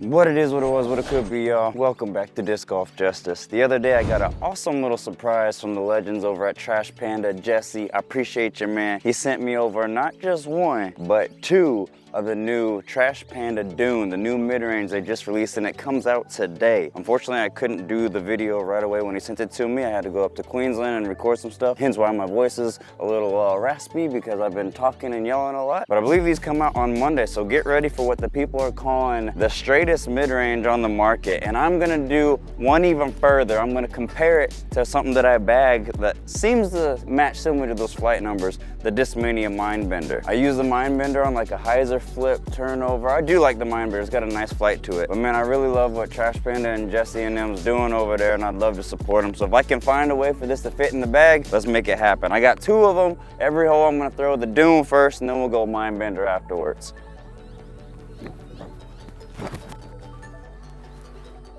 What it is, what it was, what it could be, y'all. Welcome back to Disc Golf Justice. The other day I got an awesome little surprise from the legends over at Trash Panda, Jesse. I appreciate you, man. He sent me over not just one, but two of the new Trash Panda Dune, the new mid-range they just released, and it comes out today. Unfortunately, I couldn't do the video right away when he sent it to me. I had to go up to Queensland and record some stuff, hence why my voice is a little raspy, because I've been talking and yelling a lot. But I believe these come out on Monday, so get ready for what the people are calling the straightest mid-range on the market. And I'm gonna do one even further. I'm gonna compare it to something that I bagged that seems to match similar to those flight numbers, the Discmania Mindbender. I use the Mindbender on like a hyzer flip turnover. I do like the Mindbender, it's got a nice flight to it. But man, I really love what Trash Panda and Jesse and them's doing over there, and I'd love to support them. So if I can find a way for this to fit in the bag, let's make it happen. I got two of them. Every hole I'm gonna throw the Dune first, and then we'll go Mindbender afterwards.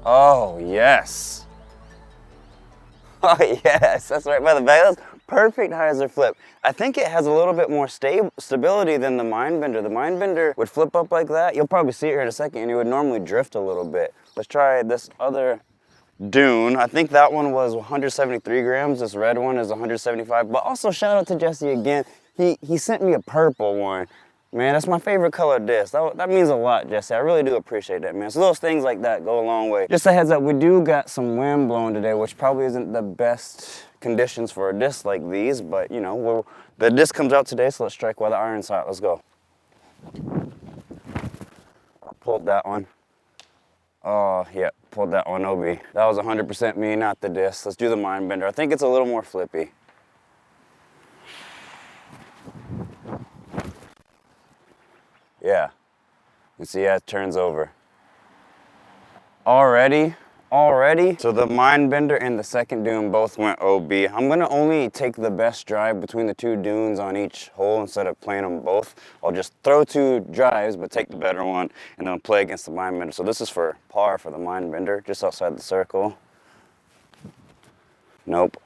Oh yes. Oh yes, that's right by the bag. That's perfect hyzer flip. I think it has a little bit more stability than the Mindbender. The Mindbender would flip up like that. You'll probably see it here in a second, and it would normally drift a little bit. Let's try this other Dune. I think that one was 173 grams. This red one is 175. But also shout out to Jesse again. He sent me a purple one. Man, that's my favorite color disc. That means a lot, Jesse. I really do appreciate that, man. So those things like that go a long way. Just a heads up, we do got some wind blowing today, which probably isn't the best conditions for a disc like these, but you know, the disc comes out today, so let's strike while the iron's hot. Let's go. Pulled that one. Oh, yeah, pulled that one, OB. That was 100% me, not the disc. Let's do the Mindbender. I think it's a little more flippy. Yeah, you see, yeah, it turns over. Already? So the Mindbender and the second Dune both went OB. I'm gonna only take the best drive between the two Dunes on each hole instead of playing them both. I'll just throw two drives, but take the better one, and then play against the Mindbender. So this is for par for the Mindbender, just outside the circle. Nope.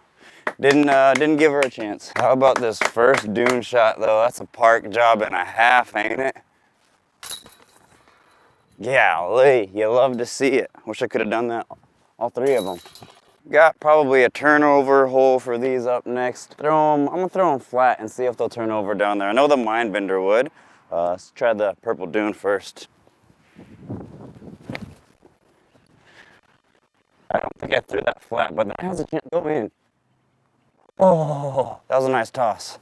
Didn't give her a chance. How about this first Dune shot though? That's a park job and a half, ain't it? Golly, you love to see it. Wish I could have done that, all three of them. Got probably a turnover hole for these up next. I'm gonna throw them flat and see if they'll turn over down there. I know the Mindbender would. Let's try the purple Dune first. I don't think I threw that flat, but that has a chance to go in. Oh, that was a nice toss.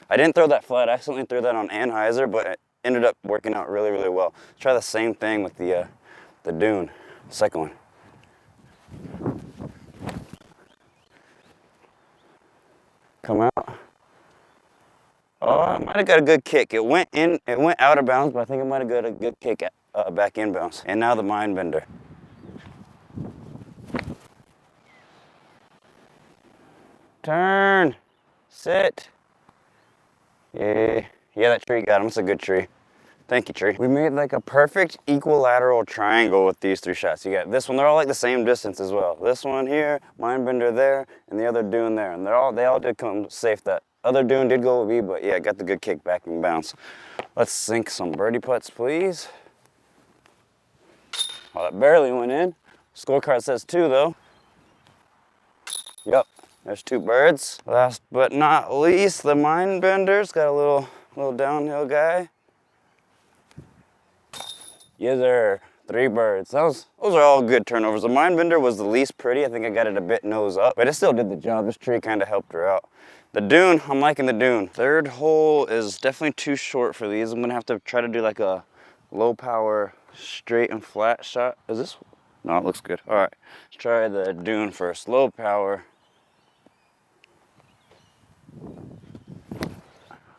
I didn't throw that flat. I accidentally threw that on hyzer, but it ended up working out really, really well. Let's try the same thing with the Dune, second one. Come out. Oh, I might have got a good kick. It went out of bounds, but I think it might have got a good kick at, back in bounds. And now the Mindbender. Turn, sit. Yeah, that tree got him. It's a good tree. Thank you, tree. We made like a perfect equilateral triangle with these three shots. You got this one, they're all like the same distance as well. This one here, Mindbender there, and the other Dune there. And they all did come safe. That other Dune did go with me, but yeah, got the good kick back and bounce. Let's sink some birdie putts, please. Oh, that barely went in. Scorecard says 2 though. Yep, there's 2 birds. Last but not least, the Mindbender's got a little downhill guy. Yes, sir. 3 birds. Those are all good turnovers. The Mindbender was the least pretty. I think I got it a bit nose up, but it still did the job. This tree kind of helped her out. The Dune, I'm liking the Dune. Third hole is definitely too short for these. I'm gonna have to try to do like a low power straight and flat shot. Is this? No, it looks good. All right, let's try the Dune first. Low power.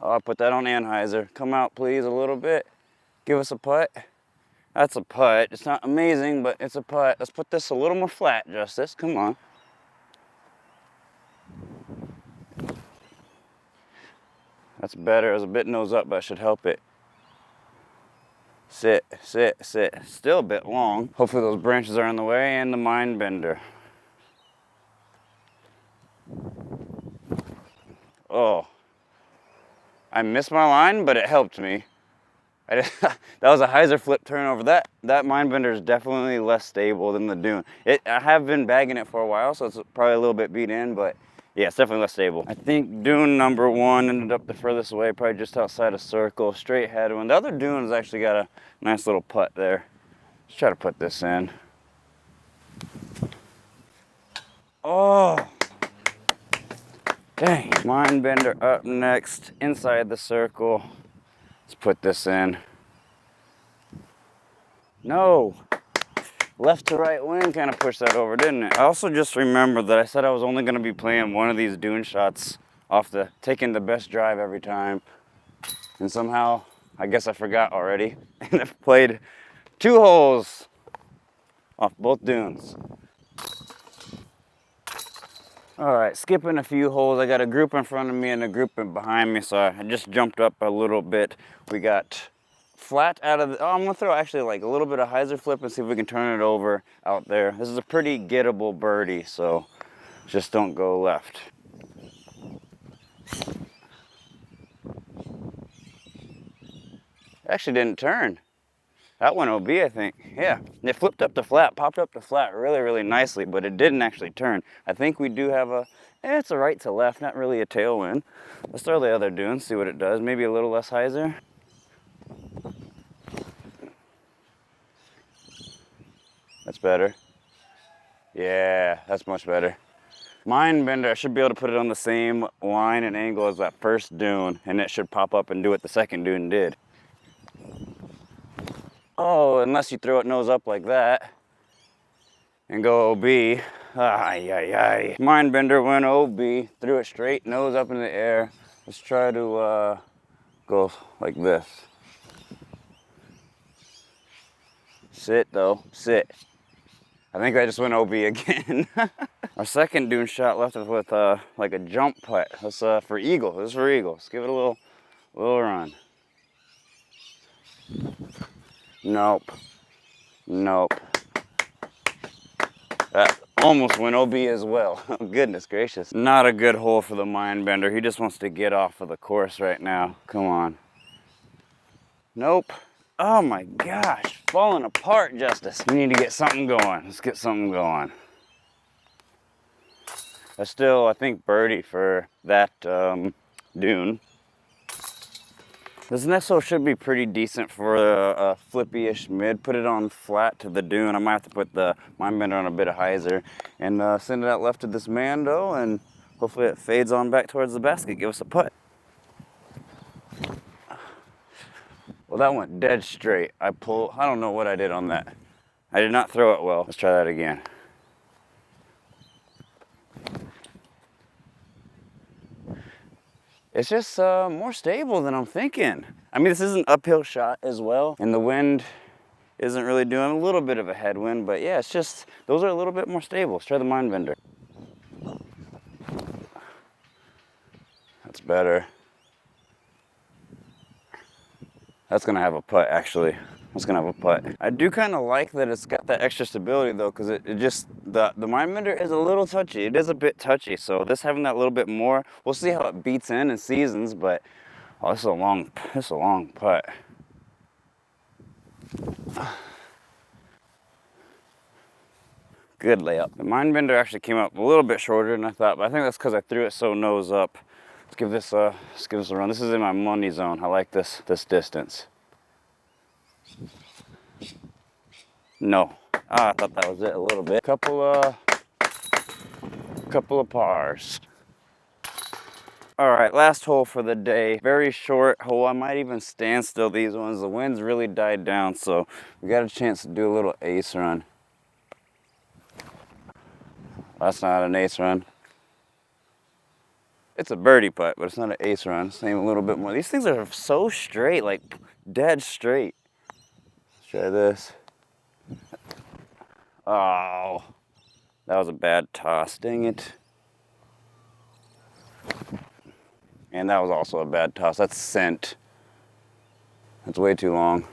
I'll put that on hyzer. Come out, please, a little bit. Give us a putt. That's a putt. It's not amazing, but it's a putt. Let's put this a little more flat, Justice. Come on. That's better. It was a bit nose up, but I should help it. Sit, sit, sit. Still a bit long. Hopefully those branches are in the way, and the Mindbender. Oh. I missed my line, but it helped me. that was a hyzer flip turnover. That mind bender is definitely less stable than the Dune. I have been bagging it for a while, so it's probably a little bit beat in, but yeah, it's definitely less stable. I think Dune number 1 ended up the furthest away, probably just outside of circle, straight headwind. The other Dune's actually got a nice little putt there. Let's try to put this in. Oh, dang. Mind bender up next, inside the circle. Let's put this in. No. Left to right wing kind of pushed that over, didn't it? I also just remembered that I said I was only going to be playing one of these Dune shots taking the best drive every time. And somehow, I guess I forgot already. And I've played 2 holes off both Dunes. All right, skipping a few holes. I got a group in front of me and a group behind me, so I just jumped up a little bit. We got flat out of the, I'm gonna throw actually like a little bit of hyzer flip and see if we can turn it over out there. This is a pretty gettable birdie, so just don't go left. Actually didn't turn. That went OB, I think. Yeah, it flipped up the flat, popped up the flat really, really nicely, but it didn't actually turn. I think we do have it's a right to left, not really a tailwind. Let's throw the other Dune, see what it does. Maybe a little less hyzer. That's better. Yeah, that's much better. Mind bender, I should be able to put it on the same line and angle as that first Dune, and it should pop up and do what the second Dune did. Oh, unless you throw it nose up like that and go OB. Ay, ay, ay. Mind bender went OB, threw it straight, nose up in the air. Let's try to go like this. Sit though, sit. I think I just went OB again. Our second Dune shot left us with like a jump putt. That's for eagle. This is for eagle. Let's give it a little run. Nope. Nope. That almost went OB as well. Oh, goodness gracious. Not a good hole for the mind bender. He just wants to get off of the course right now. Come on. Nope. Oh my gosh. Falling apart, Justice. We need to get something going. Let's get something going. I still, I think, birdie for that Dune. This next hole should be pretty decent for a flippy-ish mid. Put it on flat to the Dune. I might have to put the mind bender on a bit of hyzer and send it out left to this Mando, and hopefully it fades on back towards the basket. Give us a putt. Well, that went dead straight. I don't know what I did on that. I did not throw it well. Let's try that again. It's just more stable than I'm thinking. I mean, this is an uphill shot as well, and the wind isn't really doing a little bit of a headwind, but yeah, it's just, those are a little bit more stable. Let's try the mind bender. That's better. That's gonna have a putt, actually. That's gonna have a putt. I do kind of like that it's got that extra stability though, because it just, the mind bender is a little touchy. It is a bit touchy, so this having that little bit more, we'll see how it beats in seasons, but oh, this is a long putt. Good layup. The mind bender actually came up a little bit shorter than I thought, but I think that's because I threw it so nose up. Let's give this a run. This is in my money zone. I like this distance. No. I thought that was it a little bit. Couple of pars. All right, last hole for the day. Very short hole. I might even stand still these ones. The wind's really died down, so we got a chance to do a little ace run. That's not an ace run. It's a birdie putt, but it's not an ace run. It's a little bit more. These things are so straight, like dead straight. Let's try this. Oh, that was a bad toss. Dang it. And that was also a bad toss. That's sent. That's way too long.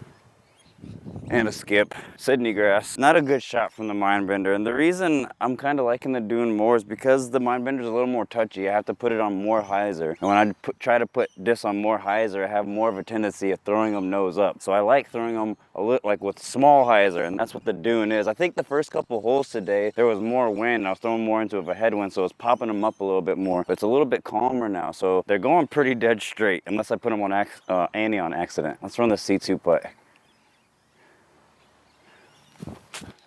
And a skip. Sydney grass. Not a good shot from the Mindbender. And the reason I'm kind of liking the Dune more is because the Mindbender is a little more touchy. I have to put it on more hyzer. And when I try to put this on more hyzer, I have more of a tendency of throwing them nose up. So I like throwing them a little like with small hyzer, and that's what the Dune is. I think the first couple holes today, there was more wind. I was throwing more into a headwind, so it was popping them up a little bit more. But it's a little bit calmer now. So they're going pretty dead straight, unless I put them on Annie on accident. Let's run the C2 putt.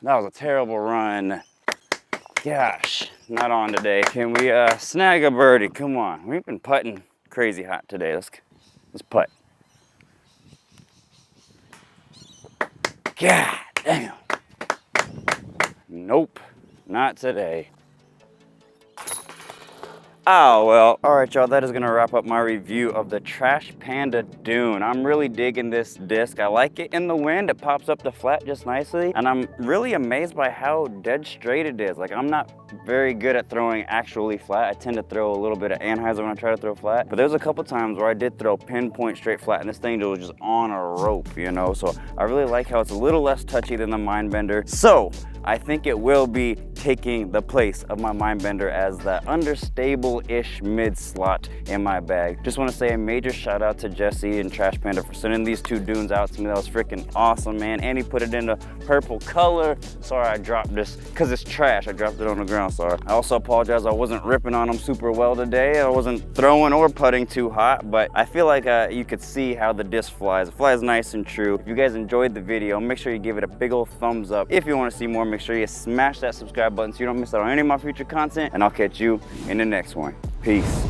That was a terrible run. Gosh, not on today. Can we snag a birdie? Come on. We've been putting crazy hot today. Let's putt. God damn. Nope, not today. Oh, well, all right, y'all, that is gonna wrap up my review of the Trash Panda Dune. I'm really digging this disc. I like it in the wind. It pops up the flat just nicely, and I'm really amazed by how dead straight it is. Like, I'm not very good at throwing actually flat. I tend to throw a little bit of anhyzer when I try to throw flat, but there's a couple times where I did throw pinpoint straight flat, and this thing was just on a rope, you know? So I really like how it's a little less touchy than the Mindbender. So I think it will be taking the place of my Mindbender as the understable-ish mid slot in my bag. Just want to say a major shout out to Jesse and Trash Panda for sending these two Dunes out to me. That was freaking awesome, man. And he put it in a purple color. Sorry I dropped this because it's trash. I dropped it on the ground, sorry. I also apologize. I wasn't ripping on them super well today. I wasn't throwing or putting too hot, but I feel like you could see how the disc flies. It flies nice and true. If you guys enjoyed the video, make sure you give it a big old thumbs up. If you want to see more, make sure you smash that subscribe button so you don't miss out on any of my future content, and I'll catch you in the next one. Peace.